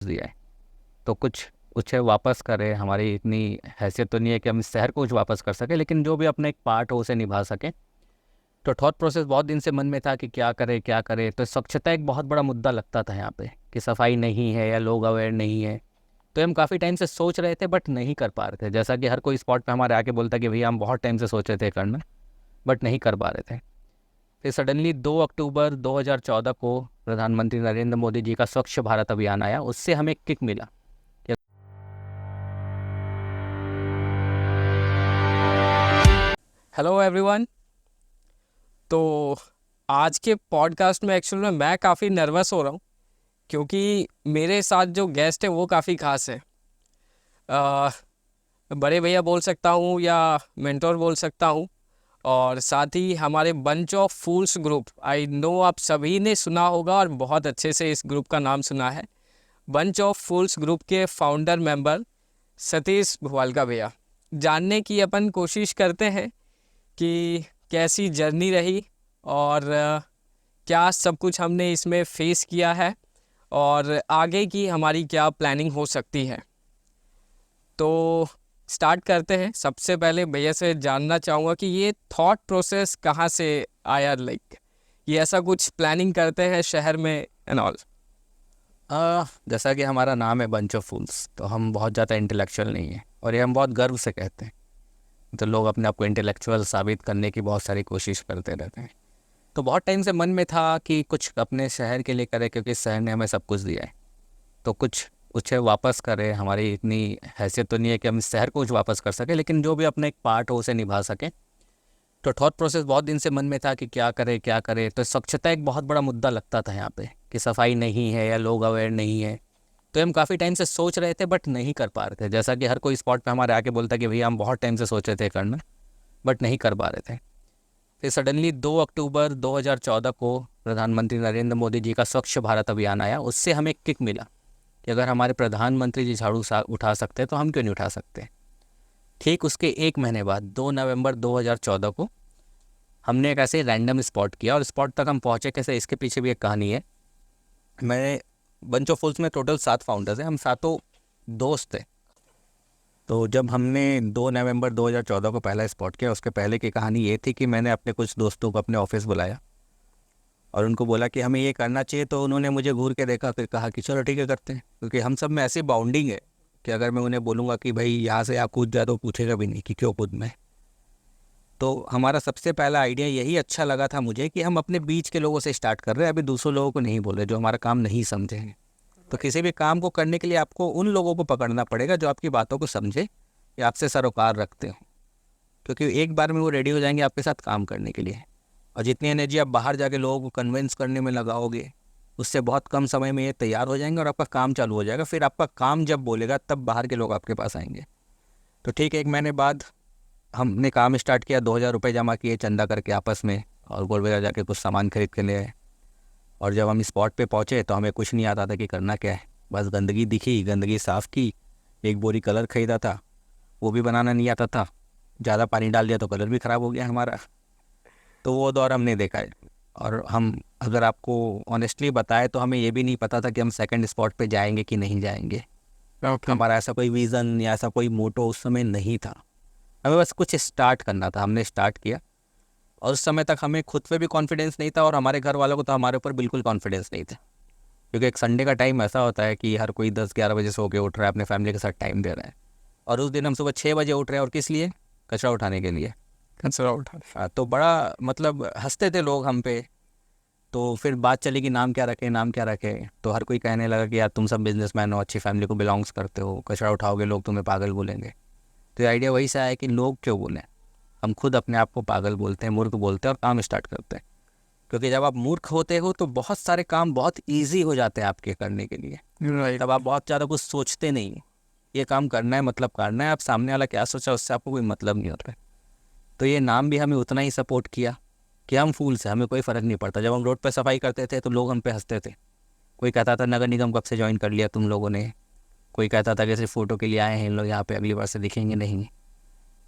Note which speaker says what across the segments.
Speaker 1: दिया है तो कुछ उसे वापस करें। हमारी इतनी हैसियत तो नहीं है कि हम इस शहर को कुछ वापस कर सकें, लेकिन जो भी अपना एक पार्ट हो उसे निभा सकें। तो थॉट प्रोसेस बहुत दिन से मन में था कि क्या करें क्या करें। तो स्वच्छता एक बहुत बड़ा मुद्दा लगता था यहाँ पे कि सफाई नहीं है या लोग अवेयर नहीं है। तो हम काफ़ी टाइम से सोच रहे थे बट नहीं कर पा रहे थे। जैसा कि हर कोई स्पॉट पे हमारे आके बोलता कि भैया हम बहुत टाइम से सोच रहे थे करना, बट नहीं कर पा रहे थे। फिर सडनली 2 अक्टूबर 2014 को प्रधानमंत्री नरेंद्र मोदी जी का स्वच्छ भारत अभियान आया। उससे हमें किक मिला।
Speaker 2: Hello everyone. तो आज के पॉडकास्ट में एक्चुअल में मैं काफ़ी नर्वस हो रहा हूँ क्योंकि मेरे साथ जो गेस्ट है वो काफ़ी खास है। अ, बड़े भैया बोल सकता हूँ या मेंटोर बोल सकता हूँ। और साथ ही हमारे bunch of fools group, I know आप सभी ने सुना होगा और बहुत अच्छे से इस ग्रुप का नाम सुना है। बंच ऑफ फूल्स ग्रुप के फाउंडर मेंबर सतीश भुवालका भैया, जानने की अपन कोशिश करते हैं कि कैसी जर्नी रही और क्या सब कुछ हमने इसमें फेस किया है और आगे की हमारी क्या प्लानिंग हो सकती है। तो स्टार्ट करते हैं। सबसे पहले भैया से जानना चाहूँगा कि ये थॉट प्रोसेस कहाँ से आया, लाइक ये ऐसा कुछ प्लानिंग करते हैं शहर में एंड ऑल।
Speaker 1: जैसा कि हमारा नाम है बंच ऑफ फूल्स, तो हम बहुत ज़्यादा इंटेलेक्चुअल नहीं है और ये हम बहुत गर्व से कहते हैं। तो लोग अपने आप को इंटेलेक्चुअल साबित करने की बहुत सारी कोशिश करते रहते हैं। तो बहुत टाइम से मन में था कि कुछ अपने शहर के लिए करें, क्योंकि इस शहर ने हमें सब कुछ दिया है। तो कुछ उसे वापस करें। हमारी इतनी हैसियत तो नहीं है कि हम इस शहर को कुछ वापस कर सकें, लेकिन जो भी अपना एक पार्ट हो उसे निभा सकें। तो थॉट प्रोसेस बहुत दिन से मन में था कि क्या करें क्या करें। तो स्वच्छता एक बहुत बड़ा मुद्दा लगता था यहाँ पे कि सफाई नहीं है या लोग अवेयर नहीं है। तो हम काफ़ी टाइम से सोच रहे थे बट नहीं कर पा रहे थे। जैसा कि हर कोई स्पॉट पे हमारे आके बोलता कि भैया हम बहुत टाइम से सोच रहे थे करना, बट नहीं कर पा रहे थे। फिर सडनली 2 अक्टूबर 2014 को प्रधानमंत्री नरेंद्र मोदी जी का स्वच्छ भारत अभियान आया। उससे हमें किक मिला कि अगर हमारे प्रधानमंत्री जी झाड़ू उठा सकते हैं तो हम क्यों नहीं उठा सकते। ठीक उसके एक महीने बाद 2 नवंबर 2014 को हमने एक ऐसे रैंडम स्पॉट किया। और स्पॉट तक हम पहुँचे कैसे, इसके पीछे भी एक कहानी है। मैं बंच ऑफ फूल्स में टोटल 7 फाउंडर्स हैं, हम सातों दोस्त थे। तो जब हमने 2 नवंबर 2014 को पहला स्पॉट किया, उसके पहले की कहानी ये थी कि मैंने अपने कुछ दोस्तों को अपने ऑफिस बुलाया और उनको बोला कि हमें ये करना चाहिए। तो उन्होंने मुझे घूर के देखा, फिर कहा कि चलो ठीक है करते हैं। क्योंकि हम सब में ऐसी बाउंडिंग है कि अगर मैं उन्हें बोलूँगा कि भाई यहाँ से आप कूद जाए तो पूछेगा भी नहीं कि क्यों कूद मैं। तो हमारा सबसे पहला आइडिया यही अच्छा लगा था मुझे कि हम अपने बीच के लोगों से स्टार्ट कर रहे हैं, अभी दूसरों लोगों को नहीं बोल रहे जो हमारा काम नहीं समझे हैं। तो किसी भी काम को करने के लिए आपको उन लोगों को पकड़ना पड़ेगा जो आपकी बातों को समझे या आपसे सरोकार रखते हो। क्योंकि एक बार में वो रेडी हो जाएंगे आपके साथ काम करने के लिए। और जितनी एनर्जी आप बाहर जाके लोगों को कन्विंस करने में लगाओगे, उससे बहुत कम समय में ये तैयार हो जाएंगे और आपका काम चालू हो जाएगा। फिर आपका काम जब बोलेगा तब बाहर के लोग आपके पास आएंगे। तो ठीक एक महीने बाद हमने काम स्टार्ट किया। 2,000 रुपये जमा किए चंदा करके आपस में, और गोल बाजार जाके कुछ सामान खरीद के ले आए। और जब हम स्पॉट पे पहुँचे तो हमें कुछ नहीं आता था कि करना क्या है। बस गंदगी दिखी, गंदगी साफ़ की, एक बोरी कलर खरीदा था, वो भी बनाना नहीं आता था। ज़्यादा पानी डाल दिया तो कलर भी ख़राब हो गया हमारा। तो वो दौर हमने देखा है। और हम अगर आपको ऑनेस्टली बताए तो हमें ये भी नहीं पता था कि हम सेकंड स्पॉट पे जाएंगे कि नहीं जाएंगे।
Speaker 2: ओके।
Speaker 1: हमारा ऐसा कोई विज़न या ऐसा कोई मोटो उस समय नहीं था। हमें बस कुछ स्टार्ट करना था, हमने स्टार्ट किया। और उस समय तक हमें खुद पे भी कॉन्फिडेंस नहीं था और हमारे घर वालों को तो हमारे ऊपर बिल्कुल कॉन्फिडेंस नहीं था। क्योंकि एक संडे का टाइम ऐसा होता है कि हर कोई 10-11 बजे सो के उठ रहा है, अपने फैमिली के साथ टाइम दे रहा है। और उस दिन हम सुबह 6 बजे उठ रहे हैं, और किस लिए? कचरा उठाने के लिए।
Speaker 2: कचरा उठा।
Speaker 1: तो बड़ा मतलब हंसते थे लोग हम पे। तो फिर बात चली कि नाम क्या रखें, नाम क्या रखें। तो हर कोई कहने लगा कि यार तुम सब बिजनेसमैन हो, अच्छी फैमिली को बिलोंग्स करते हो, कचरा उठाओगे लोग तुम्हें पागल बोलेंगे। तो ये आइडिया वही से आया कि लोग क्यों बोलें, हम खुद अपने आप को पागल बोलते हैं, मूर्ख बोलते हैं और काम स्टार्ट करते हैं। क्योंकि जब आप मूर्ख होते हो तो बहुत सारे काम बहुत ईजी हो जाते हैं आपके करने के लिए।
Speaker 2: राइट।
Speaker 1: तब आप बहुत ज़्यादा कुछ सोचते नहीं हैं। ये काम करना है मतलब करना है, आप सामने वाला क्या सोचा उससे आपको कोई मतलब नहीं होता है। तो ये नाम भी हमें उतना ही सपोर्ट किया कि हम फूल से, हमें कोई फ़र्क नहीं पड़ता। जब हम रोड पर सफाई करते थे तो लोग हम पे हंसते थे। कोई कहता था नगर निगम कब से ज्वाइन कर लिया तुम लोगों ने। कोई कहता था कि सिर्फ फ़ोटो के लिए आए हैं इन लोग यहाँ पे, अगली बार से दिखेंगे नहीं।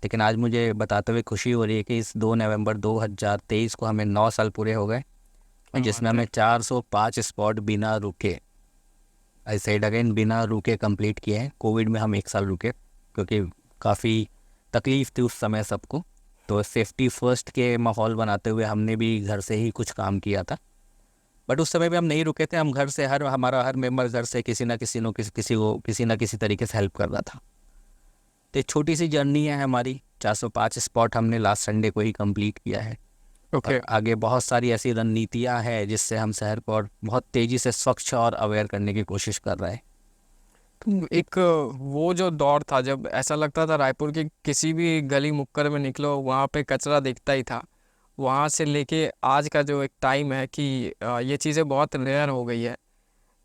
Speaker 1: लेकिन आज मुझे बताते हुए खुशी हो रही है कि इस 2 नवंबर 2023 को हमें 9 साल पूरे हो गए,
Speaker 2: क्या
Speaker 1: जिसमें
Speaker 2: बात है।
Speaker 1: हमें 405 स्पॉट बिना रुके आई सेड अगेन, बिना रुके कंप्लीट किए हैं। कोविड में हम 1 साल रुके क्योंकि काफ़ी तकलीफ थी उस समय सबको, तो सेफ्टी फर्स्ट के माहौल बनाते हुए हमने भी घर से ही कुछ काम किया था। बट उस समय भी हम नहीं रुके थे, हम घर से हमारा हर मेंबर घर से किसी ना किसी तरीके से हेल्प कर रहा था। तो एक छोटी सी जर्नी है हमारी, 405 स्पॉट हमने लास्ट संडे को ही कंप्लीट किया है।
Speaker 2: ओके।
Speaker 1: और आगे बहुत सारी ऐसी रणनीतियाँ हैं जिससे हम शहर को और बहुत तेज़ी से स्वच्छ और अवेयर करने की कोशिश कर रहे हैं।
Speaker 2: एक वो जो दौर था जब ऐसा लगता था रायपुर के किसी भी गली मुक्कर में निकलो वहाँ पे कचरा दिखता ही था, वहाँ से लेके आज का जो एक टाइम है कि ये चीज़ें बहुत रेयर हो गई है।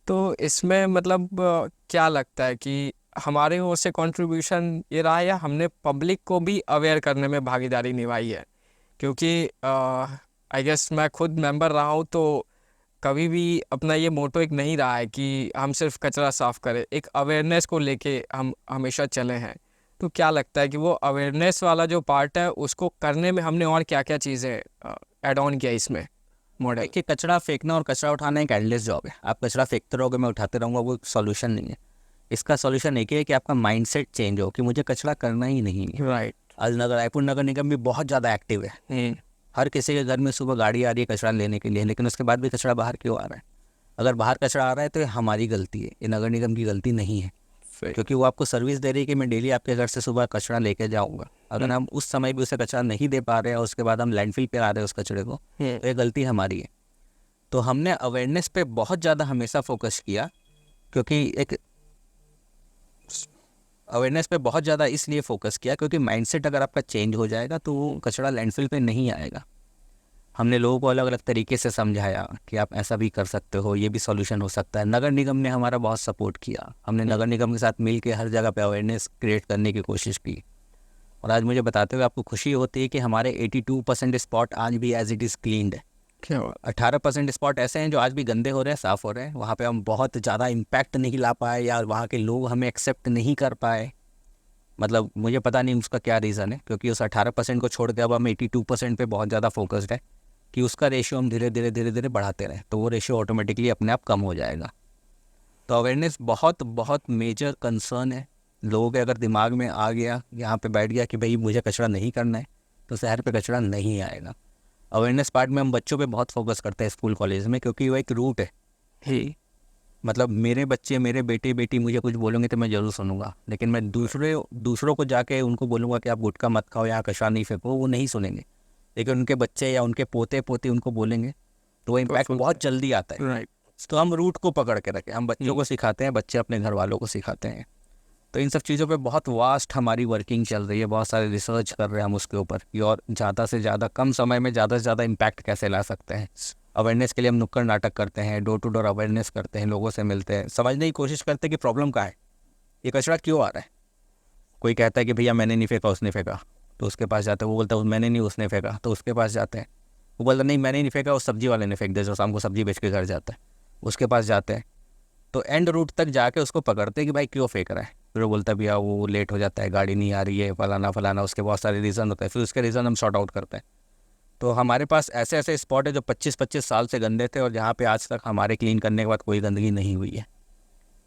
Speaker 2: तो इसमें मतलब क्या लगता है कि हमारे ओर से कंट्रीब्यूशन ये रहा या हमने पब्लिक को भी अवेयर करने में भागीदारी निभाई है? क्योंकि आई गेस मैं खुद मेंबर रहा हूँ, तो कभी भी अपना ये मोटो एक नहीं रहा है कि हम सिर्फ कचरा साफ करें, एक अवेयरनेस को लेके हम हमेशा चले हैं। तो क्या लगता है कि वो अवेयरनेस वाला जो पार्ट है उसको करने में हमने और क्या क्या चीज़ें ऐड ऑन किया इसमें मॉडल?
Speaker 1: देखिए, कचरा फेंकना और कचरा उठाना एक एंडलेस जॉब है। आप कचरा फेंकते रहोगे, मैं उठाते रहूँगा, वो सॉल्यूशन नहीं है। इसका सॉल्यूशन एक ही है कि आपका माइंडसेट चेंज हो कि मुझे कचरा करना ही नहीं है।
Speaker 2: राइट।
Speaker 1: आज रायपुर नगर निगम भी बहुत ज़्यादा एक्टिव है। हर किसी के घर में सुबह गाड़ी आ रही है कचरा लेने के लिए, लेकिन उसके बाद भी कचरा बाहर क्यों आ रहा है? अगर बाहर कचरा आ रहा है तो ये हमारी गलती है, ये नगर निगम की गलती नहीं है, क्योंकि वो आपको सर्विस दे रही है कि मैं डेली आपके घर से सुबह कचरा लेके जाऊंगा। अगर हम उस समय भी उसे कचरा नहीं दे पा रहे हैं और उसके बाद हम लैंडफिल पे आ रहे हैं उस कचरे को, तो ये गलती हमारी है। तो हमने अवेयरनेस पे बहुत ज़्यादा हमेशा फोकस किया, क्योंकि एक अवेयरनेस पे बहुत ज़्यादा इसलिए फोकस किया क्योंकि माइंडसेट अगर आपका चेंज हो जाएगा तो वो कचरा लैंडफिल पे नहीं आएगा। हमने लोगों को अलग अलग तरीके से समझाया कि आप ऐसा भी कर सकते हो, ये भी सॉल्यूशन हो सकता है। नगर निगम ने हमारा बहुत सपोर्ट किया, हमने नगर निगम के साथ मिल के हर जगह पे अवेयरनेस क्रिएट करने की कोशिश की। और आज मुझे बताते हुए आपको खुशी होती है कि हमारे 82% स्पॉट आज भी एज इट इज़ क्लीन्ड है।
Speaker 2: क्या हुआ?
Speaker 1: 18% स्पॉट ऐसे हैं जो आज भी गंदे हो रहे हैं, साफ़ हो रहे हैं। वहाँ पे हम बहुत ज़्यादा इम्पैक्ट नहीं ला पाए या वहाँ के लोग हमें एक्सेप्ट नहीं कर पाए। मतलब मुझे पता नहीं उसका क्या रीज़न है, क्योंकि उस 18% को छोड़ के अब हम 82% पे बहुत ज़्यादा फोकस्ड है कि उसका रेशियो हम धीरे धीरे बढ़ाते रहें, तो वो रेशियो ऑटोमेटिकली अपने आप कम हो जाएगा। तो अवेयरनेस बहुत बहुत मेजर कंसर्न है। लोगों के अगर दिमाग में आ गया, यहाँ पे बैठ गया कि भाई मुझे कचरा नहीं करना है, तो शहर पे कचरा नहीं आएगा। अवेयरनेस पार्ट में हम बच्चों पे बहुत फोकस करते हैं स्कूल कॉलेज में, क्योंकि वो एक रूट है ही। मतलब मेरे बच्चे, मेरे बेटे बेटी मुझे कुछ बोलेंगे तो मैं ज़रूर सुनूंगा, लेकिन मैं दूसरों को जाके उनको बोलूँगा कि आप गुटखा मत खाओ, यहाँ कचरा नहीं फेंको, वो नहीं सुनेंगे। लेकिन उनके बच्चे या उनके पोते पोती उनको बोलेंगे तो वो इम्पैक्ट बहुत जल्दी आता है।
Speaker 2: राइट।
Speaker 1: तो हम रूट को पकड़ के रखें, हम बच्चों को सिखाते हैं, बच्चे अपने घर वालों को सिखाते हैं। तो इन सब चीज़ों पे बहुत वास्ट हमारी वर्किंग चल रही है, बहुत सारे रिसर्च कर रहे हैं हम उसके ऊपर कि और ज़्यादा से ज़्यादा कम समय में ज़्यादा से ज़्यादा इम्पैक्ट कैसे ला सकते हैं। अवेयरनेस के लिए हम नुक्कड़ नाटक करते हैं, डोर टू डोर अवेयरनेस करते हैं, लोगों से मिलते हैं, समझने की कोशिश करते हैं कि प्रॉब्लम कहाँ है, ये कचरा क्यों आ रहा है। कोई कहता है कि भैया मैंने नहीं फेंका, उसने फेंका, तो उसके पास जाते हैं। वो बोलता है मैंने नहीं, उसने फेंका, तो उसके पास जाते हैं। वो बोलता नहीं मैंने नहीं फेंका, उस सब्जी वाले ने फेंक दिया जो शाम को सब्जी बेच के घर जाता है, उसके पास जाते हैं। तो एंड रूट तक जाके उसको पकड़ते हैं कि भाई क्यों फेंक रहा है। फिर वो बोलता है भैया वो लेट हो जाता है, गाड़ी नहीं आ रही है, फलाना फलाना, उसके बहुत सारे रीज़न होते हैं। फिर उसके रीज़न हम सॉर्ट आउट करते हैं। तो हमारे पास ऐसे ऐसे स्पॉट है जो 25-25 साल से गंदे थे और जहाँ पे आज तक हमारे क्लीन करने के बाद कोई गंदगी नहीं हुई है।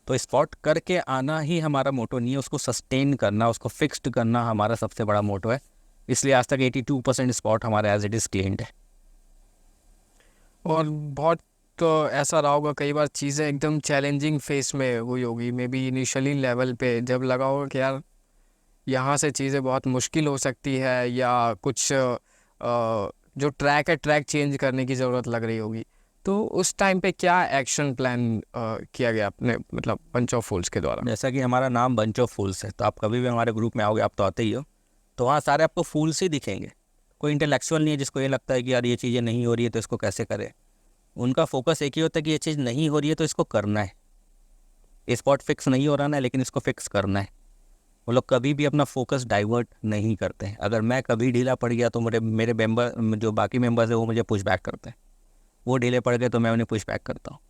Speaker 1: तो स्पॉट करके आना ही हमारा मोटो नहीं है, उसको सस्टेन करना, उसको फिक्स्ड करना हमारा सबसे बड़ा मोटो है। इसलिए आज तक 82% स्पॉट हमारे एज इट इज़ क्लीन्ड है।
Speaker 2: और बहुत तो ऐसा रहा होगा कई बार चीज़ें एकदम चैलेंजिंग फेस में हुई होगी, मे बी इनिशियली लेवल पे जब लगा होगा कि यार यहाँ से चीज़ें बहुत मुश्किल हो सकती है, या कुछ जो ट्रैक है ट्रैक चेंज करने की ज़रूरत लग रही होगी। तो उस टाइम पे क्या एक्शन प्लान किया गया अपने मतलब बंच ऑफ फूल्स के द्वारा?
Speaker 1: जैसा कि हमारा नाम बंच ऑफ फूल्स है, तो आप कभी भी हमारे ग्रुप में आओगे, आप तो आते ही हो, तो वहाँ सारे आपको फूल्स ही दिखेंगे। कोई इंटेलेक्चुअल नहीं है जिसको ये लगता है कि यार ये चीज़ें नहीं हो रही है तो इसको कैसे करें। उनका फोकस एक ही होता है कि ये चीज़ नहीं हो रही है तो इसको करना है। स्पॉट फिक्स नहीं हो रहा है लेकिन इसको फिक्स करना है। वो लोग कभी भी अपना फोकस डाइवर्ट नहीं करते हैं। अगर मैं कभी ढीला पड़ गया तो मेरे मेंबर जो बाकी मेंबर्स है वो मुझे पुश बैक करते हैं, वो ढीले पड़ गए तो मैं उन्हें पुश बैक करता हूँ।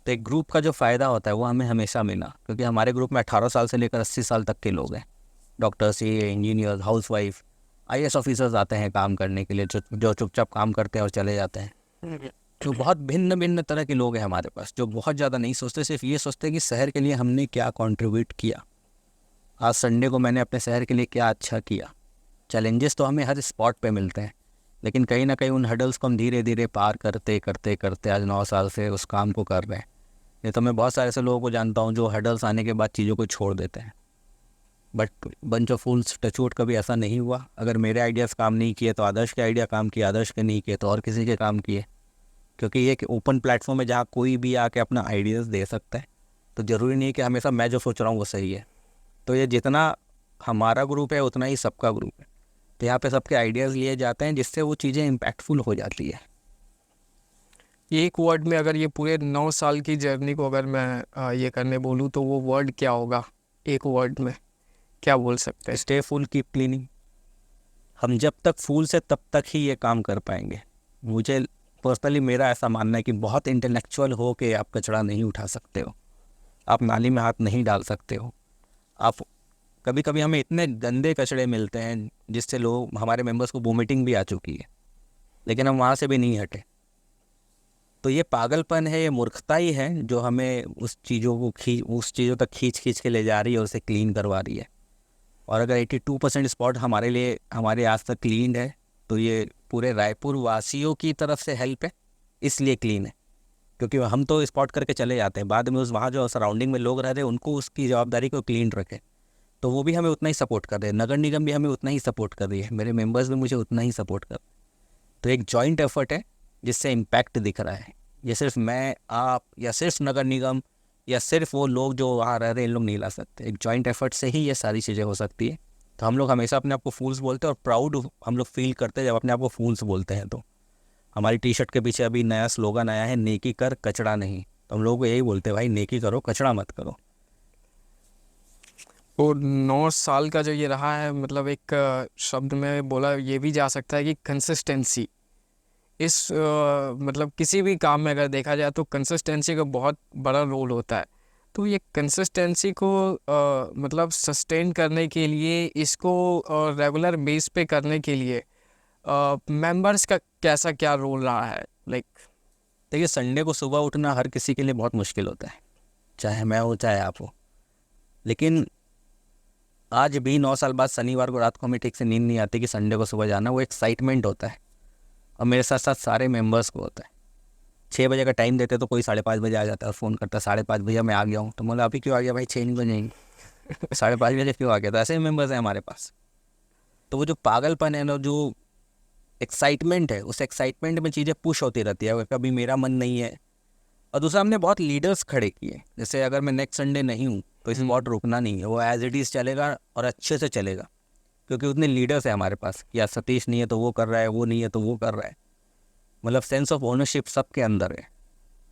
Speaker 1: तो एक ग्रुप का जो फ़ायदा होता है वो हमें हमेशा मिला, क्योंकि हमारे ग्रुप में 18 साल से लेकर 80 साल तक के लोग हैं। Doctors, engineers, housewife, IAS officers आते हैं काम करने के लिए, जो चुपचाप काम करते हैं और चले जाते हैं। तो बहुत भिन्न भिन्न तरह के लोग हैं हमारे पास, जो बहुत ज़्यादा नहीं सोचते, सिर्फ ये सोचते हैं कि शहर के लिए हमने क्या कंट्रीब्यूट किया, आज संडे को मैंने अपने शहर के लिए क्या अच्छा किया। चैलेंजेस तो हमें हर स्पॉट पे मिलते हैं, लेकिन कहीं ना कहीं उन हडल्स को हम धीरे धीरे पार करते करते करते आज 9 साल से उस काम को कर रहे हैं। नहीं तो मैं बहुत सारे ऐसे लोगों को जानता हूँ जो हडल्स आने के बाद चीज़ों को छोड़ देते हैं, but bunch of fools touchwood कभी ऐसा नहीं हुआ। अगर मेरे आइडियाज़ काम नहीं किए तो आदर्श के आइडिया काम किए, आदर्श के नहीं किए तो और किसी के काम किए, क्योंकि ये एक ओपन प्लेटफॉर्म है जहाँ कोई भी आके अपना आइडियाज़ दे सकता है। तो ज़रूरी नहीं है कि हमेशा मैं जो सोच रहा हूँ वो सही है। तो ये जितना हमारा ग्रुप है उतना ही सबका ग्रुप है, तो यहाँ पे सबके आइडियाज़ लिए जाते हैं, जिससे वो चीज़ें इम्पैक्टफुल हो जाती है।
Speaker 2: एक वर्ड में अगर ये पूरे 9 साल की जर्नी को अगर मैं ये करने बोलूँ तो वो वर्ड क्या होगा? एक वर्ड में क्या बोल सकते हैं?
Speaker 1: Stay full, keep cleaning. हम जब तक फूल से तब तक ही ये काम कर पाएंगे। मुझे पर्सनली मेरा ऐसा मानना है कि बहुत इंटेलेक्चुअल हो के आप कचरा नहीं उठा सकते हो, आप नाली में हाथ नहीं डाल सकते हो। आप कभी कभी हमें इतने गंदे कचड़े मिलते हैं जिससे लोग, हमारे मेंबर्स को वोमिटिंग भी आ चुकी है, लेकिन हम वहाँ से भी नहीं हटे। तो ये पागलपन है, ये मूर्खता ही है जो हमें उस चीज़ों तक खींच खींच के ले जा रही है और उसे क्लीन करवा रही है। और अगर 82% स्पॉट हमारे आज तक क्लीन है, तो ये पूरे रायपुर वासियों की तरफ से हेल्प है, इसलिए क्लीन है। क्योंकि हम तो स्पॉट करके चले जाते हैं, बाद में उस वहाँ जो सराउंडिंग में लोग रह रहे हैं उनको उसकी जवाबदारी को क्लीन रखें, तो वो भी हमें उतना ही सपोर्ट कर रहे हैं। नगर निगम भी हमें उतना ही सपोर्ट कर रही है, मेरे मेंबर्स भी मुझे उतना ही सपोर्ट कर रहे हैं। तो एक जॉइंट एफर्ट है जिससे इम्पैक्ट दिख रहा है। ये सिर्फ मैं, आप, या सिर्फ नगर निगम, या सिर्फ वो लोग जो वहाँ रह रहे हैं, इन लोग नहीं ला सकते। एक जॉइंट एफर्ट से ही ये सारी चीज़ें हो सकती है। तो हम लोग हमेशा अपने आप को फूल्स बोलते हैं, और प्राउड हम लोग फील करते हैं जब अपने आप को फूल्स बोलते हैं। तो हमारी टी शर्ट के पीछे अभी नया स्लोगन आया है, नेकी कर कचड़ा नहीं। तो हम लोग को यही बोलते हैं, भाई नेकी करो, कचड़ा मत करो।
Speaker 2: तो 9 साल का जो ये रहा है, मतलब एक शब्द में बोला ये भी जा सकता है कि कंसिस्टेंसी। इस मतलब किसी भी काम में अगर देखा जाए तो कंसिस्टेंसी का बहुत बड़ा रोल होता है। तो ये कंसिस्टेंसी को मतलब सस्टेन करने के लिए, इसको रेगुलर बेस पे करने के लिए मेंबर्स का कैसा क्या रोल रहा है? लाइक
Speaker 1: देखिए, संडे को सुबह उठना हर किसी के लिए बहुत मुश्किल होता है, चाहे मैं हो चाहे आप हो। लेकिन आज भी 9 साल बाद शनिवार को रात को हमें ठीक से नींद नहीं आती कि संडे को सुबह जाना। वो एक्साइटमेंट होता है, और मेरे साथ साथ सारे मेंबर्स को होता है। 6 बजे का टाइम देते तो कोई 5:30 बजे आ जाता है और फ़ोन करता, 5:30 भैया मैं आ गया हूँ। तो बोला अभी क्यों आ गया भाई, 6 नहीं बजेंगे। 5:30 बजे क्यों आ गया? तो ऐसे मेंबर्स हैं हमारे पास। तो वो जो पागलपन है ना, जो एक्साइटमेंट है, उस एक्साइटमेंट में चीज़ें पुश होती रहती है। कभी मेरा मन नहीं है। और दूसरा, हमने बहुत लीडर्स खड़े किए। जैसे अगर मैं नेक्स्ट संडे नहीं हूँ तो स्पॉट रुकना नहीं है, वो एज इट इज़ चलेगा और अच्छे से चलेगा, क्योंकि उतने लीडर्स हैं हमारे पास। या सतीश नहीं है तो वो कर रहा है, वो नहीं है तो वो कर रहा है। मतलब सेंस ऑफ ओनरशिप सबके अंदर है।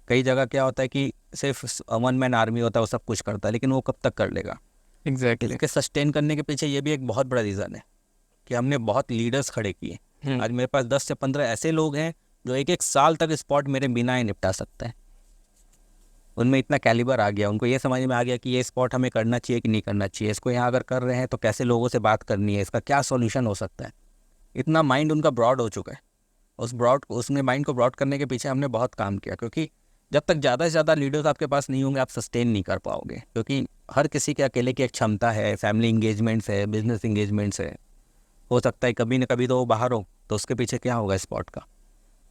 Speaker 1: कई जगह क्या होता है कि सिर्फ वन मैन आर्मी होता है, वो सब कुछ करता है, लेकिन वो कब तक कर लेगा?
Speaker 2: एग्जैक्टली।
Speaker 1: इसके सस्टेन करने के पीछे ये भी एक बहुत बड़ा रीज़न है कि हमने बहुत लीडर्स खड़े किए। आज मेरे पास 10 से 15 ऐसे लोग हैं जो एक एक साल तक स्पॉट मेरे बिना ही निपटा सकते हैं। उनमें इतना कैलिबर आ गया, उनको ये समझ में आ गया कि ये स्पॉट हमें करना चाहिए कि नहीं करना चाहिए, इसको यहाँ अगर कर रहे हैं तो कैसे लोगों से बात करनी है, इसका क्या सॉल्यूशन हो सकता है। इतना माइंड उनका ब्रॉड हो चुका है। उसमें माइंड को ब्रॉड करने के पीछे हमने बहुत काम किया, क्योंकि जब तक ज़्यादा से ज़्यादा लीडर्स आपके पास नहीं होंगे आप सस्टेन नहीं कर पाओगे। क्योंकि हर किसी के अकेले की एक क्षमता है, फैमिली इंगेजमेंट्स है, बिजनेस इंगेजमेंट्स है। हो सकता है कभी न कभी तो वो बाहर हो, तो उसके पीछे क्या होगा स्पॉट का।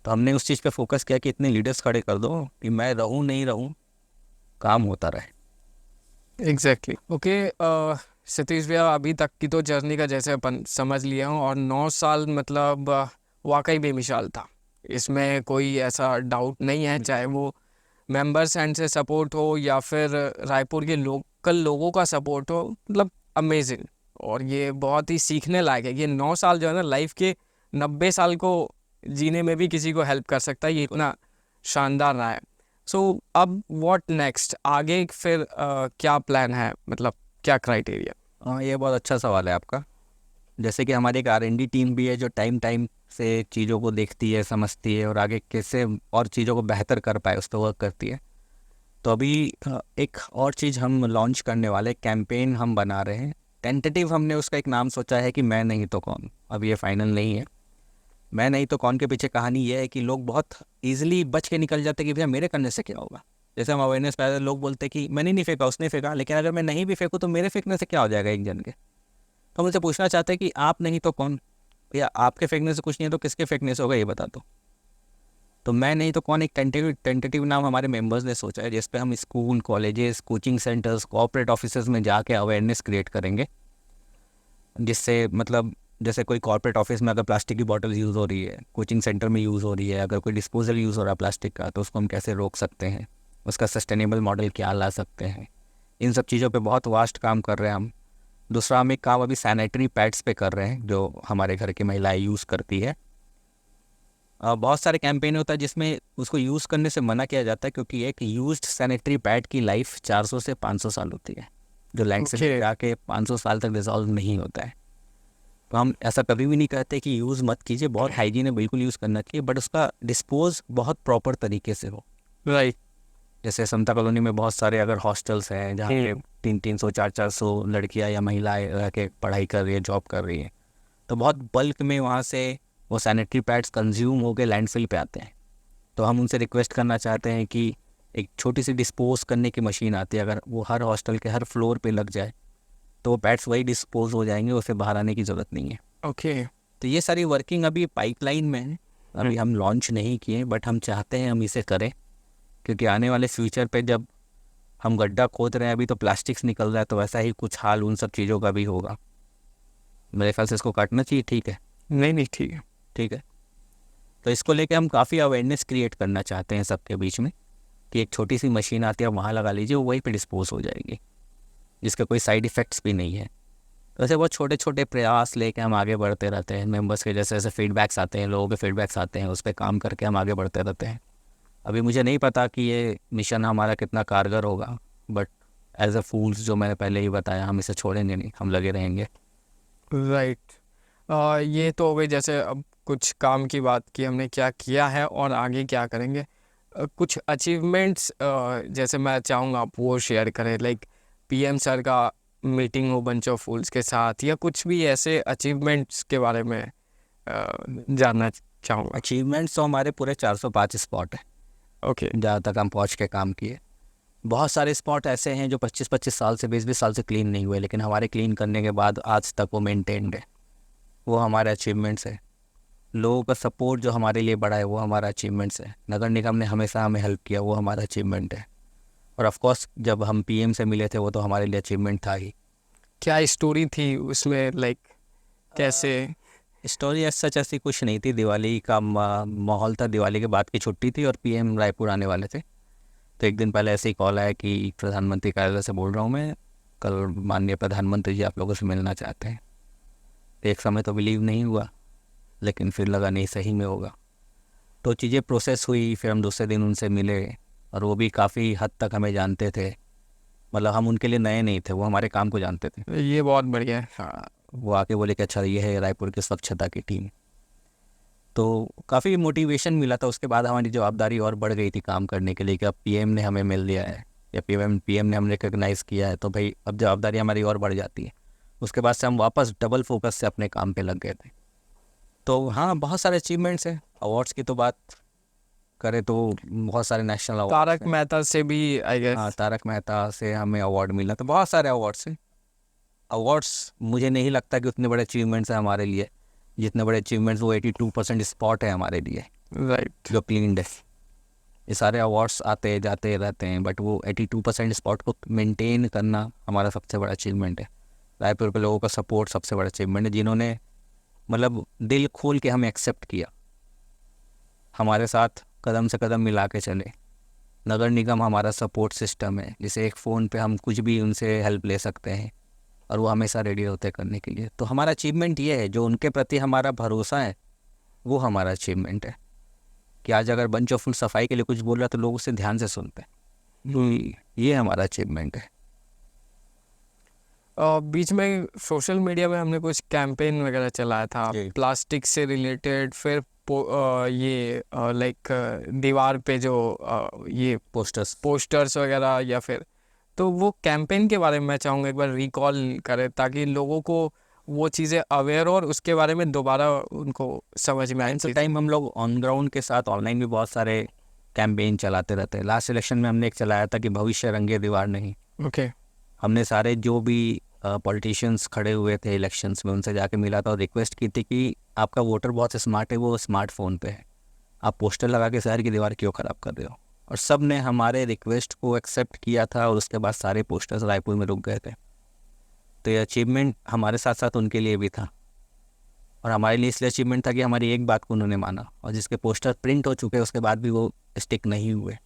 Speaker 1: तो हमने उस चीज़ पे फोकस किया कि इतने लीडर्स खड़े कर दो कि मैं रहूँ नहीं रहूँ, काम होता रहे।
Speaker 2: एग्जैक्टली। ओके सतीश भैया, अभी तक की तो जर्नी का जैसे अपन समझ लिया हूँ, और 9 साल मतलब वाकई बेमिसाल था, इसमें कोई ऐसा डाउट नहीं है। चाहे वो मेंबर्स एंड से सपोर्ट हो या फिर रायपुर के लोकल लोगों का सपोर्ट हो, मतलब अमेजिंग। और ये बहुत ही सीखने लायक है। ये 9 साल जो है ना, लाइफ के 90 साल को जीने में भी किसी को हेल्प कर सकता है। ये इतना शानदार रहा है। सो अब व्हाट नेक्स्ट, आगे फिर क्या प्लान है, मतलब क्या क्राइटेरिया?
Speaker 1: हाँ, ये बहुत अच्छा सवाल है आपका। जैसे कि हमारी एक R&D टीम भी है जो टाइम टाइम से चीज़ों को देखती है, समझती है, और आगे कैसे और चीज़ों को बेहतर कर पाए उस पर वर्क करती है। तो अभी एक और चीज़ हम लॉन्च करने वाले, कैंपेन हम बना रहे हैं। टेंटेटिव हमने उसका एक नाम सोचा है कि मैं नहीं तो कौन। अब ये फाइनल नहीं है, मैं नहीं तो कौन के पीछे कहानी ये है कि लोग बहुत ईजिली बच के निकल जाते कि भैया मेरे करने से क्या होगा। जैसे हम अवेयरनेस पैदा, लोग बोलते कि मैंने नहीं फेंका उसने फेंका, लेकिन अगर मैं नहीं भी फेंकूँ तो मेरे फेंकने से क्या हो जाएगा एक जन के। तो हम उनसे पूछना चाहते हैं कि आप नहीं तो कौन, भैया आपके फेंकने से कुछ नहीं है तो किसके फेंकने से होगा ये बता दो। तो मैं नहीं तो कौन एक टेंटेटिव नाम हमारे मेंबर्स ने सोचा है, जिस पे हम school, colleges, coaching centres, corporate offices में जाके अवेयरनेस क्रिएट करेंगे, जिससे मतलब जैसे कोई कॉर्पोरेट ऑफिस में अगर प्लास्टिक की बॉटल यूज़ हो रही है, कोचिंग सेंटर में यूज़ हो रही है, अगर कोई डिस्पोजल यूज़ हो रहा है प्लास्टिक का, तो उसको हम कैसे रोक सकते हैं, उसका सस्टेनेबल मॉडल क्या ला सकते हैं। इन सब चीज़ों पे बहुत वास्ट काम कर रहे हैं हम। दूसरा हम एक काम अभी सैनिटरी पैड्स पे कर रहे हैं जो हमारे घर की महिलाएं यूज़ करती है। बहुत सारे कैंपेन होता है जिसमें उसको यूज़ करने से मना किया जाता है, क्योंकि एक यूज्ड सैनिटरी पैड की लाइफ 400 से 500 साल होती है, जो लैंड से
Speaker 2: Okay.
Speaker 1: जाके 500 साल तक डिजॉल्व नहीं होता है। तो हम ऐसा कभी भी नहीं कहते कि यूज़ मत कीजिए, बहुत हाइजीन है, बिल्कुल यूज़ करना चाहिए, बट उसका डिस्पोज बहुत प्रॉपर तरीके से हो।
Speaker 2: राइट।
Speaker 1: जैसे समता कॉलोनी में बहुत सारे अगर हॉस्टल्स हैं जहाँ पे 300-300, 400-400 लड़कियाँ या महिलाएं रह के पढ़ाई कर रही है, जॉब कर रही हैं, तो बहुत बल्क में वहाँ से वो सैनिटरी पैड्स कंज्यूम होकर लैंडफिल पे आते हैं। तो हम उनसे रिक्वेस्ट करना चाहते हैं कि एक छोटी सी डिस्पोज करने की मशीन आती है, अगर वो हर हॉस्टल के हर फ्लोर पे लग जाए तो वो पैड्स वही डिस्पोज हो जाएंगे, उसे बाहर आने की ज़रूरत नहीं है।
Speaker 2: ओके।
Speaker 1: तो ये सारी वर्किंग अभी पाइपलाइन में है, अभी हम लॉन्च नहीं किए, बट हम चाहते हैं हम इसे करें, क्योंकि आने वाले फ्यूचर पे जब हम गड्ढा खोद रहे हैं अभी तो प्लास्टिक्स निकल रहा है, तो वैसा ही कुछ हाल उन सब चीज़ों का भी होगा। मेरे ख्याल से इसको काटना चाहिए। ठीक है,
Speaker 2: नहीं नहीं, ठीक है।
Speaker 1: ठीक है। तो इसको लेके हम काफ़ी अवेयरनेस क्रिएट करना चाहते हैं सबके बीच में, कि एक छोटी सी मशीन आती है, वहाँ लगा लीजिए, वो वहीं पे डिस्पोज हो जाएगी, जिसका कोई साइड इफ़ेक्ट्स भी नहीं है। तो ऐसे बहुत छोटे छोटे प्रयास लेके हम आगे बढ़ते रहते हैं। मेंबर्स के जैसे जैसे फीडबैक्स आते हैं, लोगों के फीडबैक्स आते हैं, उस पर काम करके हम आगे बढ़ते रहते हैं। अभी मुझे नहीं पता कि ये मिशन हमारा कितना कारगर होगा, बट एज अ फूल्स जो मैंने पहले ही बताया, हम इसे छोड़ेंगे नहीं, हम लगे रहेंगे।
Speaker 2: राइट। ये तो हो गई जैसे अब कुछ काम की बात की हमने, क्या किया है और आगे क्या करेंगे। कुछ अचीवमेंट्स जैसे मैं चाहूँगा आप वो शेयर करें, लाइक पीएम सर का मीटिंग हो बंच ऑफ फूल्स के साथ, या कुछ भी ऐसे अचीवमेंट्स के बारे में जानना चाहूँगा।
Speaker 1: अचीवमेंट्स तो हमारे पूरे 405 स्पॉट है
Speaker 2: ओके।
Speaker 1: जहाँ तक हम पहुँच के काम किए। बहुत सारे स्पॉट ऐसे हैं जो 25-25 साल से, 20-20 साल से क्लीन नहीं हुए, लेकिन हमारे क्लीन करने के बाद आज तक वो मेंटेन्ड है, वो हमारे अचीवमेंट्स है। लोगों का सपोर्ट जो हमारे लिए बढ़ा है वो हमारा अचीवमेंट्स है। नगर निगम ने हमेशा हमें हेल्प किया, वो हमारा अचीवमेंट है। और ऑफ कोर्स जब हम पीएम से मिले थे वो तो हमारे लिए अचीवमेंट था ही।
Speaker 2: क्या स्टोरी थी उसमें, लाइक कैसे?
Speaker 1: स्टोरी एज सच ऐसी कुछ नहीं थी, दिवाली का माहौल था, दिवाली के बाद की छुट्टी थी और पीएम रायपुर आने वाले थे। तो एक दिन पहले ऐसे ही कॉल आया कि प्रधानमंत्री कार्यालय से बोल रहा हूँ मैं, कल माननीय प्रधानमंत्री जी आप लोगों से मिलना चाहते हैं। एक समय तो बिलीव नहीं हुआ, लेकिन फिर लगा नहीं सही में होगा। तो चीज़ें प्रोसेस हुई, फिर हम दूसरे दिन उनसे मिले, और वो भी काफ़ी हद तक हमें जानते थे, मतलब हम उनके लिए नए नहीं थे, वो हमारे काम को जानते थे।
Speaker 2: ये बहुत बढ़िया है।
Speaker 1: हाँ, वो आके बोले कि अच्छा ये है रायपुर की स्वच्छता की टीम। तो काफ़ी मोटिवेशन मिला था। उसके बाद हमारी जवाबदारी और बढ़ गई थी काम करने के लिए, कि अब पीएम ने हमें मिल लिया है या पीएम ने हमें रिकग्नाइज़ किया है, तो भाई अब जवाबदारी हमारी और बढ़ जाती है। उसके बाद से हम वापस डबल फोकस से अपने काम पे लग गए थे। तो हाँ, बहुत सारे अचीवमेंट्स हैं। अवार्ड्स की तो बात करें तो बहुत सारे नेशनल अवार्ड।
Speaker 2: तारक मेहता से भी आई गेस।
Speaker 1: हाँ, तारक मेहता से हमें अवार्ड मिला, तो बहुत सारे अवार्ड्स हैं। अवार्ड्स मुझे नहीं लगता कि उतने बड़े अचीवमेंट्स हैं हमारे लिए, जितने बड़े अचीवमेंट्स वो 82% स्पॉट है हमारे लिए
Speaker 2: राइट।
Speaker 1: जो क्लीनड है। ये सारे अवार्ड्स आते जाते रहते हैं, बट वो 82% स्पॉट को मेंटेन करना हमारा सबसे बड़ा अचीवमेंट है। रायपुर के लोगों का सपोर्ट सबसे बड़ा अचीवमेंट है, जिन्होंने मतलब दिल खोल के हमें एक्सेप्ट किया, हमारे साथ कदम से कदम मिला के चले। नगर निगम हमारा सपोर्ट सिस्टम है, जिसे एक फ़ोन पे हम कुछ भी उनसे हेल्प ले सकते हैं, और वो हमेशा रेडी होते हैं करने के लिए। तो हमारा अचीवमेंट ये है, जो उनके प्रति हमारा भरोसा है वो हमारा अचीवमेंट है, कि आज अगर बंच ऑफ फूल सफाई के लिए कुछ बोल रहा है तो लोग उसे ध्यान से सुनते हैं। ये हमारा अचीवमेंट है।
Speaker 2: बीच में सोशल मीडिया में हमने कुछ कैंपेन वगैरह चलाया था
Speaker 1: जी।
Speaker 2: प्लास्टिक से रिलेटेड, फिर ये लाइक दीवार पे जो ये पोस्टर्स वगैरह, या फिर तो वो कैंपेन के बारे में मैं चाहूँगा एक बार रिकॉल करें, ताकि लोगों को वो चीज़ें अवेयर हो और उसके बारे में दोबारा उनको समझ में आए।
Speaker 1: टाइम हम लोग ऑन ग्राउंड के साथ ऑनलाइन भी बहुत सारे कैंपेन चलाते रहते हैं। लास्ट इलेक्शन में हमने एक चलाया था कि भविष्य रंगे दीवार नहीं।
Speaker 2: ओके।
Speaker 1: हमने सारे जो भी पॉलिटिशियंस खड़े हुए थे इलेक्शंस में उनसे जाके मिला था और रिक्वेस्ट की थी कि आपका वोटर बहुत स्मार्ट है, वो स्मार्टफोन पे है, आप पोस्टर लगा के शहर की दीवार क्यों ख़राब कर रहे हो। और सब ने हमारे रिक्वेस्ट को एक्सेप्ट किया था और उसके बाद सारे पोस्टर्स रायपुर में रुक गए थे। तो ये अचीवमेंट हमारे साथ साथ उनके लिए भी था और हमारे लिए इसलिए अचीवमेंट था कि हमारी एक बात को उन्होंने माना, और जिसके पोस्टर प्रिंट हो चुके उसके बाद भी वो स्टिक नहीं हुए।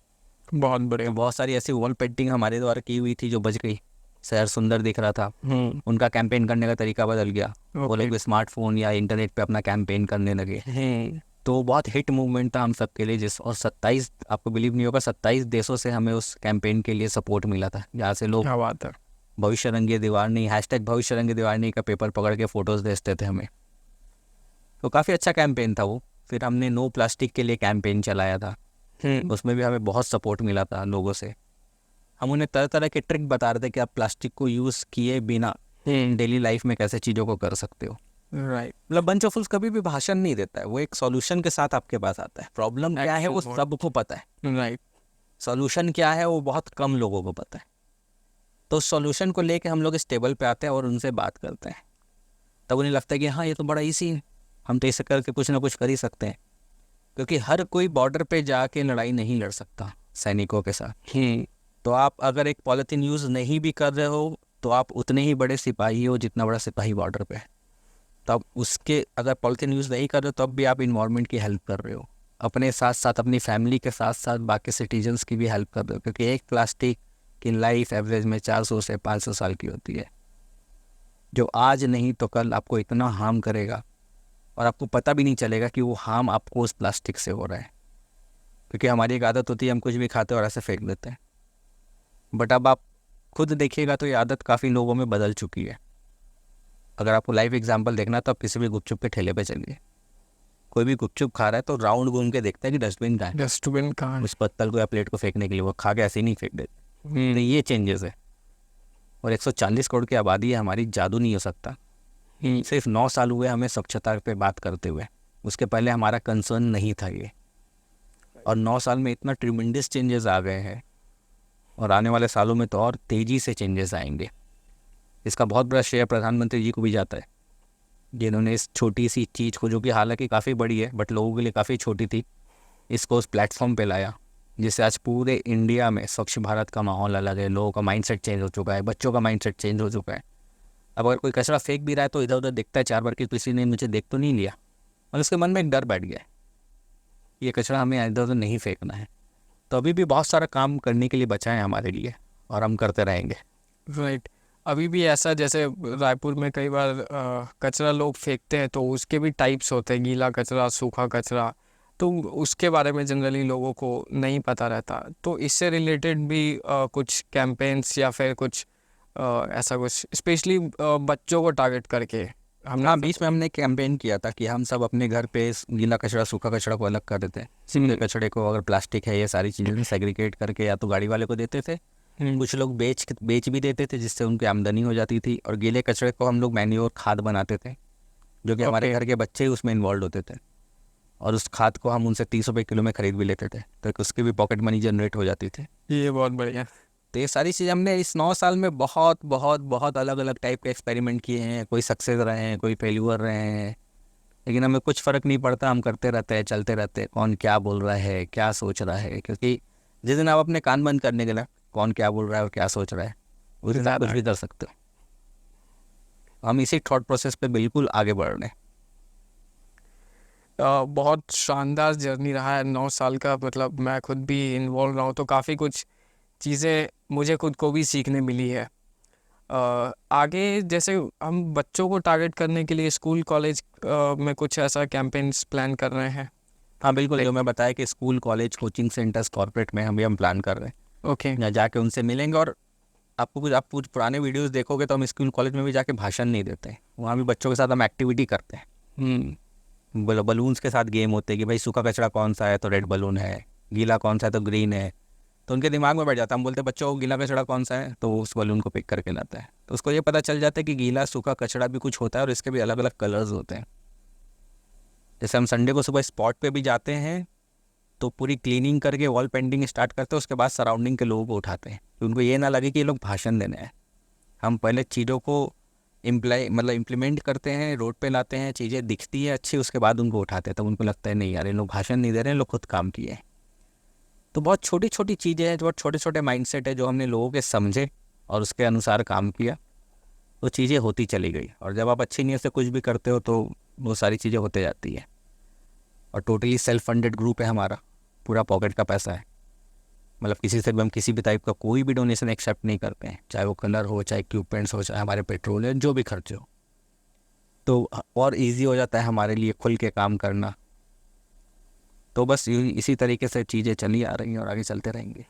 Speaker 2: बहुत बढ़िया।
Speaker 1: बहुत सारी ऐसी वॉल पेंटिंग हमारे द्वारा की हुई थी जो बच गई, शहर सुंदर दिख रहा था। उनका कैंपेन करने का तरीका बदल गया, वो लोग स्मार्टफोन या इंटरनेट पे अपना कैंपेन करने लगे। तो बहुत हिट मूवमेंट था हम सब के लिए। और 27, आपको बिलीव नहीं होगा, 27 देशों से हमें उस कैंपेन के लिए सपोर्ट मिला था, जहाँ से लोग
Speaker 2: क्या बात है।
Speaker 1: भविष्य रंगे दीवार नहीं, हैशटैग भविष्य रंगे दीवार नहीं का पेपर पकड़ के फ़ोटोज़ भेजते थे हमें। तो काफ़ी अच्छा कैंपेन था वो। फिर हमने नो प्लास्टिक के लिए कैंपेन चलाया था, उसमें भी हमें बहुत सपोर्ट मिला था लोगों से। हम उन्हें तरह तरह के ट्रिक बता रहे थे कि आप प्लास्टिक को यूज़ किए बिना डेली लाइफ में कैसे चीज़ों को कर सकते हो।
Speaker 2: राइट।
Speaker 1: मतलब बंच ऑफ फूल्स कभी भी भाषण नहीं देता है, वो एक सॉल्यूशन के साथ आपके पास आता है। प्रॉब्लम क्या है वो सबको पता है,
Speaker 2: राइट।
Speaker 1: सॉल्यूशन क्या है वो बहुत कम लोगों को पता है। तो सॉल्यूशन को लेके हम लोग इस टेबल पे आते हैं और उनसे बात करते हैं, तब उन्हें लगता है कि हाँ ये तो बड़ा ईजी है, हम तो इसे करके कुछ ना कुछ कर ही सकते हैं। क्योंकि हर कोई बॉर्डर पे जाके लड़ाई नहीं लड़ सकता सैनिकों के साथ। तो आप अगर एक पॉलिथीन यूज़ नहीं भी कर रहे हो तो आप उतने ही बड़े सिपाही हो जितना बड़ा सिपाही बॉर्डर पे है। तब उसके अगर पॉलिथीन यूज़ नहीं कर रहे हो तब भी आप इन्वायरमेंट की हेल्प कर रहे हो, अपने साथ साथ अपनी फैमिली के साथ साथ बाकी सिटीजन्स की भी हेल्प कर रहे हो। क्योंकि एक प्लास्टिक की लाइफ एवरेज में 400 से 500 साल की होती है, जो आज नहीं तो कल आपको इतना हार्म करेगा और आपको पता भी नहीं चलेगा कि वो हार्म आपको उस प्लास्टिक से हो रहा है। क्योंकि हमारी एक आदत होती है, हम कुछ भी खाते हैं और ऐसे फेंक देते हैं। बट अब आप खुद देखिएगा तो ये आदत काफ़ी लोगों में बदल चुकी है। अगर आपको लाइव एग्जांपल देखना तो आप किसी भी गुपचुप के ठेले पे चलिए, कोई भी गुपचुप खा रहा है तो राउंड घूम के देखता है कि डस्टबिन कहाँ है,
Speaker 2: डस्टबिन कहाँ
Speaker 1: उस पत्तल को या प्लेट को फेंकने के लिए, वो खा के ऐसे ही नहीं फेंक देते।
Speaker 2: है।
Speaker 1: तो ये चेंजेस है। और 140 करोड़ की आबादी है हमारी, जादू नहीं हो सकता। सिर्फ 9 साल हुए हमें स्वच्छता पे बात करते हुए, उसके पहले हमारा कंसर्न नहीं था ये। और 9 साल में इतना ट्रिमेंडस चेंजेस आ गए हैं और आने वाले सालों में तो और तेज़ी से चेंजेस आएंगे। इसका बहुत बड़ा श्रेय प्रधानमंत्री जी को भी जाता है, जिन्होंने इस छोटी सी चीज़ को, जो कि हालांकि काफ़ी बड़ी है बट लोगों के लिए काफ़ी छोटी थी, इसको उस प्लेटफॉर्म पे लाया, जिससे आज पूरे इंडिया में स्वच्छ भारत का माहौल अलग है। लोगों का माइंडसेट चेंज हो चुका है, बच्चों का माइंडसेट चेंज हो चुका है। अब अगर कोई कचरा फेंक भी रहा है तो इधर उधर देखता है 4 बार कि किसी ने मुझे देख तो नहीं लिया, और उसके मन में एक डर बैठ गया है, ये कचरा हमें इधर उधर नहीं फेंकना है। तो अभी भी बहुत सारा काम करने के लिए बचा है हमारे लिए और हम करते रहेंगे।
Speaker 2: राइट। अभी भी ऐसा, जैसे रायपुर में कई बार कचरा लोग फेंकते हैं तो उसके भी टाइप्स होते हैं, गीला कचरा, सूखा कचरा, तो उसके बारे में जनरली लोगों को नहीं पता रहता। तो इससे रिलेटेड भी कुछ कैंपेन्स या फिर कुछ ऐसा कुछ स्पेशली बच्चों को टारगेट करके हमने।
Speaker 1: हाँ, बीच में हमने कैंपेन किया था कि हम सब अपने घर पे गीला कचरा सूखा कचरा को अलग कर देते हैं। सीधे कचड़े को, अगर प्लास्टिक है, ये सारी चीज़ें सेग्रीगेट करके या तो गाड़ी वाले को देते थे, कुछ लोग बेच भी देते थे जिससे उनकी आमदनी हो जाती थी। और गीले कचरे को हम लोग मैन्योर खाद बनाते थे, जो कि हमारे घर के बच्चे ही उसमें इन्वॉल्व होते थे, और उस खाद को हम उनसे 30 रुपये किलो में ख़रीद भी लेते थे, तो उसकी भी पॉकेट मनी जनरेट हो जाती थी।
Speaker 2: ये बहुत बढ़िया।
Speaker 1: तो ये सारी चीज़ हमने इस 9 साल में बहुत बहुत बहुत अलग अलग टाइप के एक्सपेरिमेंट किए हैं। कोई सक्सेस रहे हैं, कोई फेल्यूर रहे हैं, लेकिन हमें कुछ फ़र्क नहीं पड़ता, हम करते रहते हैं, चलते रहते हैं। कौन क्या बोल रहा है, क्या सोच रहा है, क्योंकि जिस दिन आप अपने कान बंद करने के लिए कौन क्या बोल रहा है और क्या सोच रहा है, उस दिन आप कुछ भी कर सकते हो। हम इसी थॉट प्रोसेस पे बिल्कुल आगे बढ़ रहे हैं।
Speaker 2: बहुत शानदार जर्नी रहा है 9 साल का। मतलब मैं खुद भी इन्वॉल्व रहा हूँ तो काफ़ी कुछ चीज़ें मुझे खुद को भी सीखने मिली है। आगे जैसे हम बच्चों को टारगेट करने के लिए स्कूल कॉलेज में कुछ ऐसा कैंपेन्स प्लान कर रहे हैं।
Speaker 1: हाँ बिल्कुल, जो मैं बताया कि school, college, coaching centres, corporate में हम प्लान कर रहे हैं।
Speaker 2: ओके।
Speaker 1: यहाँ जाके उनसे मिलेंगे। और आप कुछ पुराने वीडियोस देखोगे तो हम स्कूल कॉलेज में भी जाके भाषण नहीं देते हैं, वहाँ भी बच्चों के साथ हम एक्टिविटी करते हैं। बलून्स के साथ गेम होते हैं कि भाई सूखा कचरा कौन सा है तो रेड बलून है, गीला कौन सा है तो ग्रीन है, तो उनके दिमाग में बैठ जाता है। हम बोलते हैं बच्चों गीला कचरा कौन सा है, तो उस बलून को पिक करके लाता है। तो उसको ये पता चल जाता है कि गीला सूखा कचरा भी कुछ होता है और इसके भी अलग अलग कलर्स होते हैं। जैसे हम संडे को सुबह स्पॉट पे भी जाते हैं तो पूरी क्लीनिंग करके वॉल पेंटिंग स्टार्ट करते हैं, उसके बाद सराउंडिंग के लोगों को उठाते हैं कि उनको ये ना लगे कि ये लोग भाषण देने आए। हम पहले चीज़ों को इम्प्लीमेंट करते हैं, रोड पे लाते हैं, चीज़ें दिखती है अच्छी, उसके बाद उनको उठाते हैं। तब उनको लगता है नहीं यार, ये लोग भाषण नहीं दे रहे हैं, लोग खुद काम किए हैं। तो बहुत छोटी छोटी चीज़ें हैं, बहुत छोटे छोटे माइंडसेट है जो हमने लोगों के समझे और उसके अनुसार काम किया, वो चीज़ें होती चली गई। और जब आप अच्छी नीयत से कुछ भी करते हो तो वो सारी चीज़ें होते जाती है। और टोटली सेल्फ फंडेड ग्रुप है हमारा, पूरा पॉकेट का पैसा है। मतलब किसी से भी हम किसी भी टाइप का कोई भी डोनेशन एक्सेप्ट नहीं करते हैं, चाहे वो कलर हो, चाहे इक्विपमेंट्स हो, चाहे हमारे पेट्रोल है, जो भी खर्चे हो। तो और इजी हो जाता है हमारे लिए खुल के काम करना। तो बस इसी तरीके से चीज़ें चली आ रही हैं और आगे चलते रहेंगे।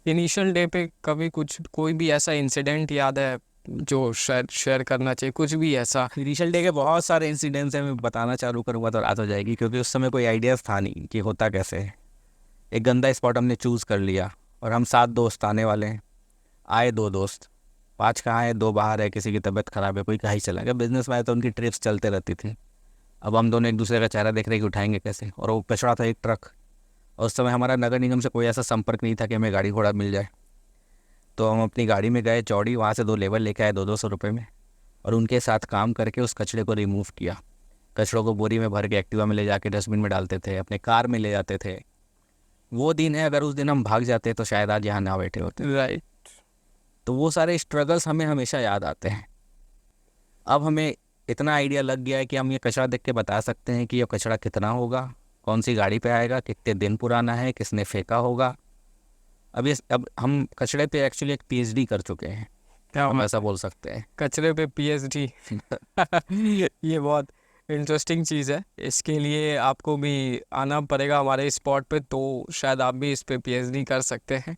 Speaker 2: इनिशियल डे पे कभी कुछ कोई भी ऐसा इंसिडेंट याद है जो शेयर करना चाहिए, कुछ भी ऐसा?
Speaker 1: इनिशियल डे के बहुत सारे इंसिडेंट्स हैं, मैं बताना चालू करूँगा तो रात हो जाएगी, क्योंकि उस समय कोई आइडियाज़ था नहीं कि होता कैसे है। एक गंदा स्पॉट हमने चूज़ कर लिया और हम 7 दोस्त आने वाले हैं। आए 2 दोस्त, 5 कहाँ है, 2 बाहर है, किसी की तबीयत ख़राब है, कोई कहीं चला गया। बिजनेस में आए तो उनकी ट्रिप्स चलते रहती थी। अब हम दोनों एक दूसरे का चेहरा देख रहे कि उठाएंगे कैसे, और वो कचरा था एक ट्रक। और उस समय हमारा नगर निगम से कोई ऐसा संपर्क नहीं था कि हमें गाड़ी घोड़ा मिल जाए। तो हम अपनी गाड़ी में गए चौड़ी, वहाँ से 2 लेबर लेके आए 200 रुपये में, और उनके साथ काम करके उस कचरे को रिमूव किया। कचरों को बोरी में भर के एक्टिवा में ले जाके डस्टबिन में डालते थे, अपने कार में ले जाते थे। वो दिन है, अगर उस दिन हम भाग जाते तो शायद आज यहाँ ना बैठे होते।
Speaker 2: राइट।
Speaker 1: तो वो सारे स्ट्रगल्स हमें हमेशा याद आते हैं। अब हमें इतना आइडिया लग गया है कि हम ये कचरा देख के बता सकते हैं कि ये कचरा कितना होगा, कौन सी गाड़ी पे आएगा, कितने दिन पुराना है, किसने फेंका होगा। अब हम कचरे पे एक्चुअली एक पीएचडी कर चुके हैं,
Speaker 2: क्या
Speaker 1: हम
Speaker 2: बात
Speaker 1: ऐसा
Speaker 2: है।
Speaker 1: बोल सकते हैं।
Speaker 2: कचरे पे पीएचडी। ये बहुत इंटरेस्टिंग चीज़ है। इसके लिए आपको भी आना पड़ेगा हमारे स्पॉट पे, तो शायद आप भी इस पे पीएचडी कर सकते हैं।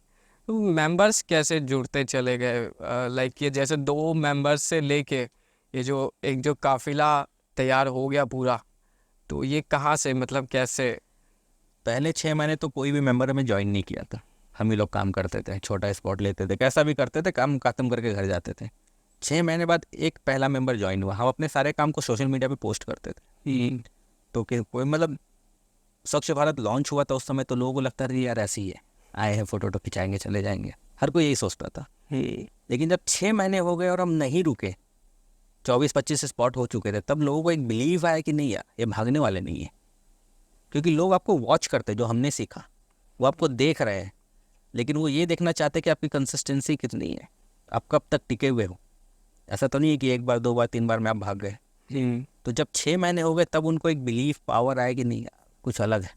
Speaker 2: तो मेंबर्स कैसे जुड़ते चले गए? लाइक ये जैसे 2 मेंबर्स से लेके ये जो एक जो काफिला तैयार हो गया पूरा, तो ये कहाँ से, मतलब कैसे?
Speaker 1: पहले 6 महीने तो कोई भी मेंबर हमें ज्वाइन नहीं किया था। हम ही लोग काम करते थे, छोटा स्पॉट लेते थे, कैसा भी करते थे, काम खत्म करके घर जाते थे। 6 महीने बाद एक पहला मेंबर ज्वाइन हुआ। हम अपने सारे काम को सोशल मीडिया पे पोस्ट करते थे। तो कि कोई मतलब स्वच्छ भारत लॉन्च हुआ था उस समय, तो लोगों को लगता था यार ऐसे ही है, आए हैं फोटो तो खिंचाएंगे चले जाएंगे, हर कोई यही सोचता था। लेकिन जब 6 महीने हो गए और हम नहीं रुके, 24-25 स्पॉट हो चुके थे, तब लोगों को एक बिलीव आया कि नहीं यार, ये भागने वाले नहीं है। क्योंकि लोग आपको वॉच करते, जो हमने सीखा वो आपको देख रहे हैं, लेकिन वो ये देखना चाहते कि आपकी कंसिस्टेंसी कितनी है, आप कब तक टिके हुए हो। ऐसा तो नहीं है कि 1 बार 2 बार 3 बार में आप भाग गए। तो जब 6 महीने हो गए, तब उनको एक बिलीफ पावर आया कि नहीं यार, कुछ अलग है,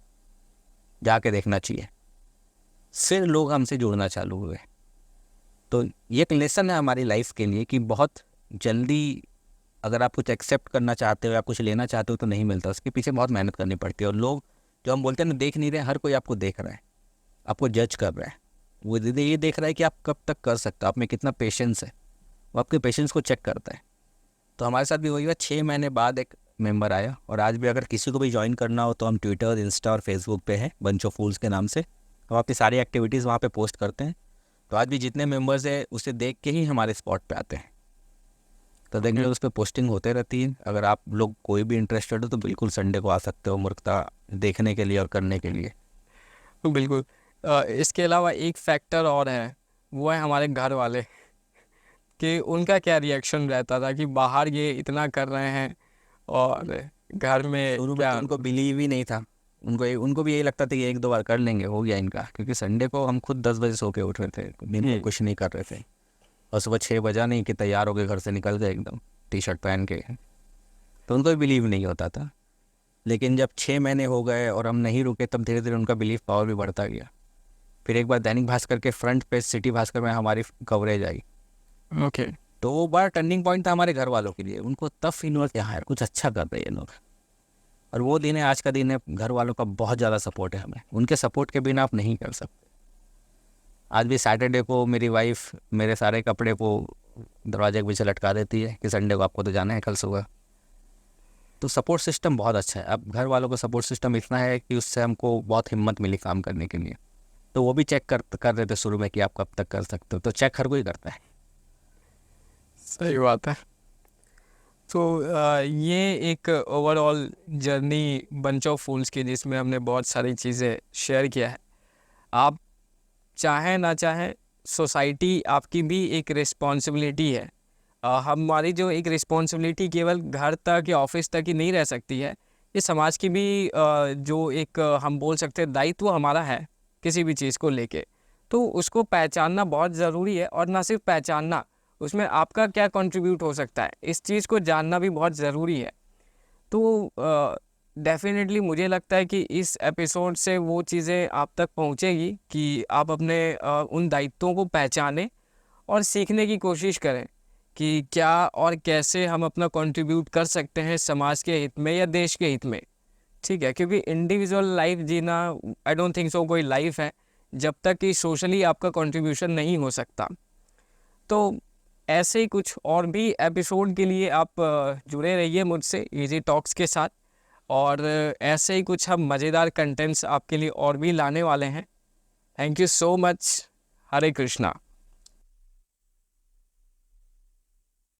Speaker 1: जाके देखना चाहिए। फिर लोग हमसे जुड़ना चालू हुए। तो ये एक लेसन है हमारी लाइफ के लिए कि बहुत जल्दी अगर आप कुछ एक्सेप्ट करना चाहते हो या कुछ लेना चाहते हो तो नहीं मिलता, उसके पीछे बहुत मेहनत करनी पड़ती है। और लोग जो हम बोलते हैं ना, देख नहीं रहे, हर कोई आपको देख रहा है, आपको जज कर रहा है। वो ये देख रहा है कि आप कब तक कर सकते हो, आप में कितना पेशेंस है, वो आपके पेशेंस को चेक करता है। तो हमारे साथ भी वही हुआ। 6 महीने बाद एक मेंबर आया, और आज भी अगर किसी को भी ज्वाइन करना हो तो हम ट्विटर, इंस्टा और फेसबुक पे हैं, बंच ऑफ फूल्स के नाम से। हम अपनी सारी एक्टिविटीज़ वहाँ पे पोस्ट करते हैं। तो आज भी जितने मेंबर्स हैं उसे देख के ही हमारे स्पॉट पे आते हैं। तो देखिए उस पर पोस्टिंग होते रहती है। अगर आप लोग कोई भी इंटरेस्टेड हो तो बिल्कुल संडे को आ सकते हो मूर्खता देखने के लिए और करने के लिए।
Speaker 2: बिल्कुल। इसके अलावा एक फैक्टर और है, वो है हमारे घर वाले, कि उनका क्या रिएक्शन रहता था कि बाहर ये इतना कर रहे हैं और घर में
Speaker 1: शुरू में
Speaker 2: क्या?
Speaker 1: तो उनको बिलीव ही नहीं था। उनको भी यही लगता था कि 1-2 बार कर लेंगे, हो गया इनका। क्योंकि संडे को हम खुद 10 बजे सो के उठ रहे थे, दिन में कुछ नहीं कर रहे थे, और सुबह 6 बजा नहीं कि तैयार होकर घर से निकल गए एकदम टी शर्ट पहन के। तो उनको भी बिलीव नहीं होता था। लेकिन जब 6 महीने हो गए और हम नहीं रुके, तब धीरे धीरे उनका बिलीव पावर भी बढ़ता गया। फिर एक बार दैनिक भास्कर के फ्रंट पेज सिटी भास्कर में हमारी कवरेज आई।
Speaker 2: ओके।
Speaker 1: तो वो बड़ा टर्निंग पॉइंट था हमारे घर वालों के लिए। उनको तब फील हुआ कि हाँ यार, कुछ अच्छा कर रहे हैं लोग। और वो दिन है, आज का दिन है, घर वालों का बहुत ज़्यादा सपोर्ट है हमें। उनके सपोर्ट के बिना आप नहीं कर सकते। आज भी सैटरडे को मेरी वाइफ मेरे सारे कपड़े को दरवाजे के पीछे लटका देती है कि संडे को आपको तो जाना है कल सुबह। तो सपोर्ट सिस्टम बहुत अच्छा है। अब घर वालों का सपोर्ट सिस्टम इतना है कि उससे हमको बहुत हिम्मत मिली काम करने के लिए। तो वो भी चेक कर रहे थे शुरू में कि आप कब तक कर सकते हो। तो चेक हर कोई करता है।
Speaker 2: सही बात है। तो ये एक ओवरऑल जर्नी बंच ऑफ फूल्स की, जिसमें हमने बहुत सारी चीज़ें शेयर किया है। आप चाहें ना चाहें, सोसाइटी आपकी भी एक रिस्पॉन्सिबिलिटी है। हमारी जो एक रिस्पॉन्सिबिलिटी केवल घर तक या ऑफिस तक ही नहीं रह सकती है, ये समाज की भी जो एक हम बोल सकते हैं दायित्व हमारा है किसी भी चीज़ को लेके। तो उसको पहचानना बहुत ज़रूरी है, और ना सिर्फ पहचानना, उसमें आपका क्या कंट्रीब्यूट हो सकता है, इस चीज़ को जानना भी बहुत ज़रूरी है। तो डेफ़िनेटली मुझे लगता है कि इस एपिसोड से वो चीज़ें आप तक पहुँचेगी कि आप अपने उन दायित्वों को पहचानें और सीखने की कोशिश करें कि क्या और कैसे हम अपना कंट्रीब्यूट कर सकते हैं समाज के हित में या देश के हित में। ठीक है, क्योंकि इंडिविजुअल लाइफ जीना, आई डोंट थिंक सो कोई लाइफ है जब तक कि सोशली आपका कंट्रीब्यूशन नहीं हो सकता। तो ऐसे ही कुछ और भी एपिसोड के लिए आप जुड़े रहिए मुझसे इजी टॉक्स के साथ, और ऐसे ही कुछ हम मज़ेदार कंटेंट्स आपके लिए और भी लाने वाले हैं। Thank you so much. Hare Krishna.